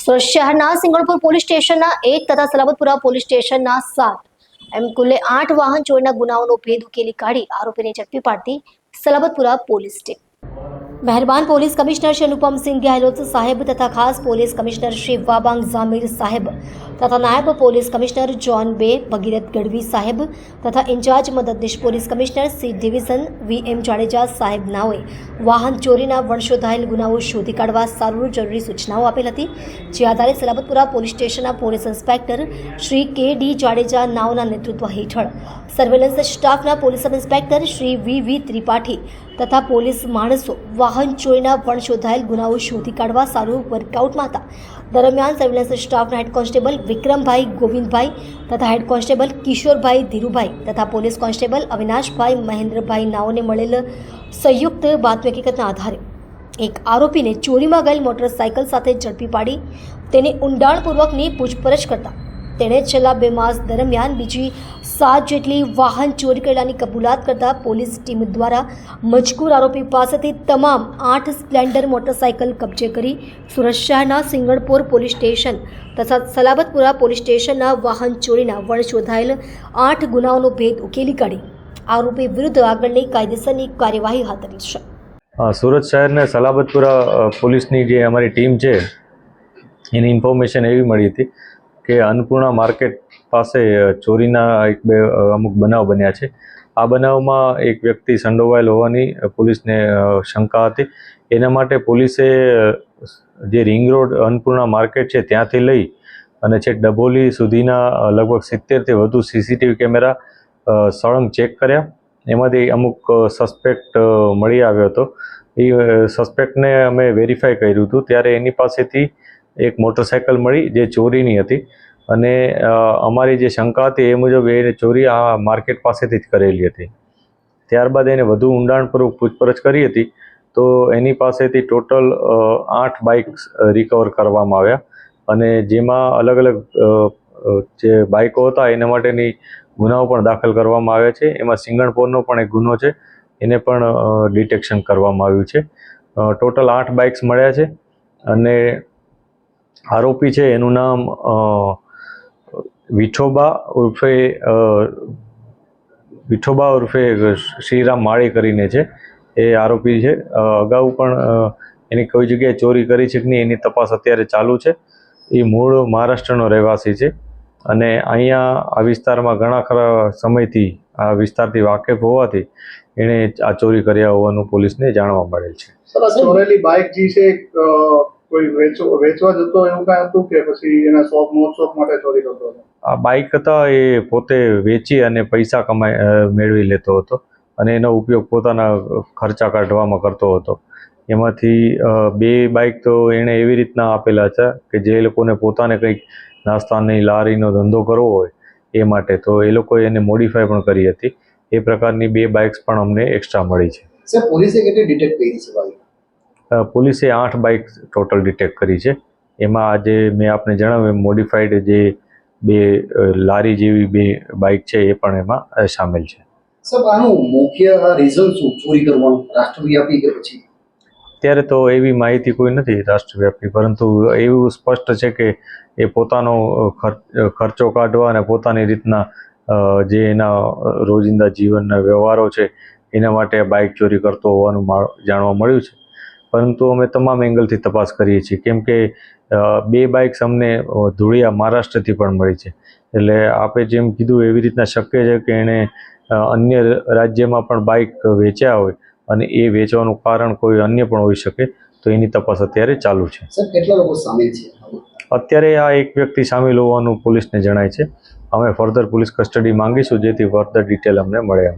સુરત શહેરના સિંગણપુર પોલીસ સ્ટેશનના 1 તથા સલાબતપુરા પોલીસ સ્ટેશનના 7 એમ કુલ 8 વાહન ચોરીના ગુનાઓનો ભેદ ઉકેલી કાઢી આરોપીને ઝડપી પાડતી સલાબતપુરા પોલીસ ટીમ મહેરબાન પોલીસ કમિશનર શ્રી અનુપમસિંહ ગેહલોત સાહેબ તથા ખાસ પોલીસ કમિશનર શ્રી વાબાંગ ઝામીર સાહેબ તથા નાયબ પોલીસ કમિશનર જોન બે ભગીરથ ગઢવી સાહેબ તથા ઇન્ચાર્જ મદદનીશ police commissioner C division VM Jadeja સાહેબ નાઓએ વાહન ચોરીના વણશોધાયેલ ગુનાઓ શોધી કાઢવા સારું જરૂરી સૂચનાઓ આપેલ હતી, જે આધારે સલાબતપુરા પોલીસ સ્ટેશનના police inspector Shri KD Jadeja નાઓના નેતૃત્વ હેઠળ સર્વેલન્સ સ્ટાફના police sub inspector Shri VV Tripathi તથા પોલીસ માણસો વાહન ચોરીના વણશોધાયેલ ગુનાઓ શોધી કાઢવા સારું વર્કઆઉટમાં હતા. દરમિયાન સર્વેલન્સ સ્ટાફના હેડ કોન્સ્ટેબલ વિક્રમભાઈ ગોવિંદભાઈ તથા હેડ કોન્સ્ટેબલ કિશોરભાઈ ધીરુભાઈ તથા પોલીસ કોન્સ્ટેબલ અવિનાશભાઈ મહેન્દ્રભાઈ નાઓને મળેલ સંયુક્ત બાતમી હકીકતના આધારે એક આરોપીને ચોરીમાં ગયેલ મોટરસાયકલ સાથે ઝડપી પાડી તેને ઊંડાણપૂર્વકની પૂછપરછ કરતા તેણે છેલ્લા 2 માસ દરમિયાન બીજી 7 જેટલી વાહન ચોરી કરેલાની કબૂલાત કરતા પોલીસ ટીમ દ્વારા મજકૂર આરોપી પાસેથી તમામ 8 સ્પ્લેન્ડર મોટરસાયકલ કબજે કરી સુરત શહેરના સિંગણપુર પોલીસ સ્ટેશન તથા સલાબતપુરા પોલીસ સ્ટેશનના વાહન ચોરીના વણશોધાયેલ 8 ગુનાઓનો ભેદ ઉકેલી કાઢી આરોપી વિરુદ્ધ આગળની કાયદેસરની કાર્યવાહી હાથ ધરી છે. સુરત શહેરના સલાબતપુરા પોલીસની જે અમારી ટીમ છે એની ઇન્ફોર્મેશન એવી મળી હતી કે અન્નપૂર્ણા માર્કેટ પાસે ચોરીના અમુક બનાવ બન્યા છે. આ બનાવમાં એક વ્યક્તિ સંડોવાયેલ હોવાની પોલીસને શંકા હતી. એના માટે પોલીસે જે રિંગ રોડ અન્નપૂર્ણા માર્કેટ છે ત્યાંથી લઈ અને છેક ડભોલી સુધીના લગભગ 70થી વધુ CCTV કેમેરા સળંગ ચેક કર્યા. એમાંથી અમુક સસ્પેક્ટ મળી આવ્યો હતો. એ સસ્પેક્ટને અમે વેરીફાઈ કર્યું હતું ત્યારે એની પાસેથી એક મોટરસાયકલ મળી જે ચોરીની હતી અને અમારી જે શંકા હતી એ મુજબ એ ચોરી આ માર્કેટ પાસેથી જ કરેલી હતી. ત્યારબાદ એને વધુ ઊંડાણપૂર્વક પૂછપરછ કરી હતી તો એની પાસેથી ટોટલ 8 બાઇક્સ રિકવર કરવામાં આવ્યા અને જેમાં અલગ અલગ જે બાઇકો હતા એના માટેની ગુનાઓ પણ દાખલ કરવામાં આવ્યા છે. એમાં સિંગણપોરનો પણ એક ગુનો છે, એને પણ ડિટેક્શન કરવામાં આવ્યું છે. ટોટલ 8 બાઇક્સ મળ્યા છે અને આરોપી છે એનું નામ વિઠોબા ઉર્ફે શ્રીરામ માળી કરીને છે. એ આરોપી છે. અગાઉ પણ એની કોઈ જગ્યાએ ચોરી કરી છે કે નહીં એની તપાસ અત્યારે ચાલુ છે. એ મૂળ મહારાષ્ટ્રનો રહેવાસી છે અને અહીંયા આ વિસ્તારમાં ઘણા ખરા સમયથી આ વિસ્તારથી વાકેફ હોવાથી એણે આ ચોરી કર્યા હોવાનું પોલીસને જાણવા મળેલ છે. ચોરેલી બાઇક જે છે કોઈ વેચવા જતો એવું કાંઈ હતું કે પછી એના શોખ માટે ચોરી કરતો હતો? આ બાઇક હતા એ પોતે વેચી અને પૈસા મેળવી લેતો હતો અને એનો ઉપયોગ પોતાના ખર્ચા કાઢવામાં કરતો હતો. એમાંથી 2 બાઇક તો એણે એવી રીતના આપેલા હતા કે જે લોકોને પોતાને કંઈક નાસ્તાની લારીનો ધંધો કરવો હોય એ માટે, તો એ લોકોએ એને મોડિફાઈ પણ કરી હતી. એ પ્રકારની 2 બાઇક્સ પણ અમને એક્સ્ટ્રા મળી છે. સર, પોલીસે કેટલી ડિટેક્ટ કરી છે બાઇક? પોલીસે 8 બાઇક ટોટલ ડિટેક્ટ કરી છે. એમાં આજે મેં આપને જણાવ્યું મોડિફાઈડ જે 2 લારી જેવી 2 બાઇક છે એ પણ એમાં સામેલ છે. સર, આનું મુખ્ય રીઝન શું ચોરી કરવાનું, રાષ્ટ્રવ્યાપી કે પછી? અત્યારે તો એવી માહિતી કોઈ નથી રાષ્ટ્રવ્યાપી, પરંતુ એવું સ્પષ્ટ છે કે એ પોતાનો ખર્ચો કાઢવા અને પોતાની રીતના જે એના રોજિંદા જીવનના વ્યવહારો છે એના માટે બાઇક ચોરી કરતો હોવાનું જાણવા મળ્યું છે. પરંતુ અમે તમામ એંગલથી તપાસ કરીએ છીએ કેમ કે 2 બાઇક્સ અમને ધૂળિયા મહારાષ્ટ્રથી પણ મળી છે. એટલે આપે જેમ કીધું એવી રીતના શક્ય છે કે એણે અન્ય રાજ્યમાં પણ બાઇક વેચ્યા હોય અને એ વેચવાનું કારણ કોઈ અન્ય પણ હોઈ શકે, તો એની તપાસ અત્યારે ચાલુ છે. સર, કેટલા લોકો સામેલ છે? અત્યારે આ એક વ્યક્તિ સામેલ હોવાનું પોલીસને જણાય છે. અમે ફર્ધર પોલીસ કસ્ટડી માંગીશું જેથી ફર્ધર ડિટેલ અમને મળે.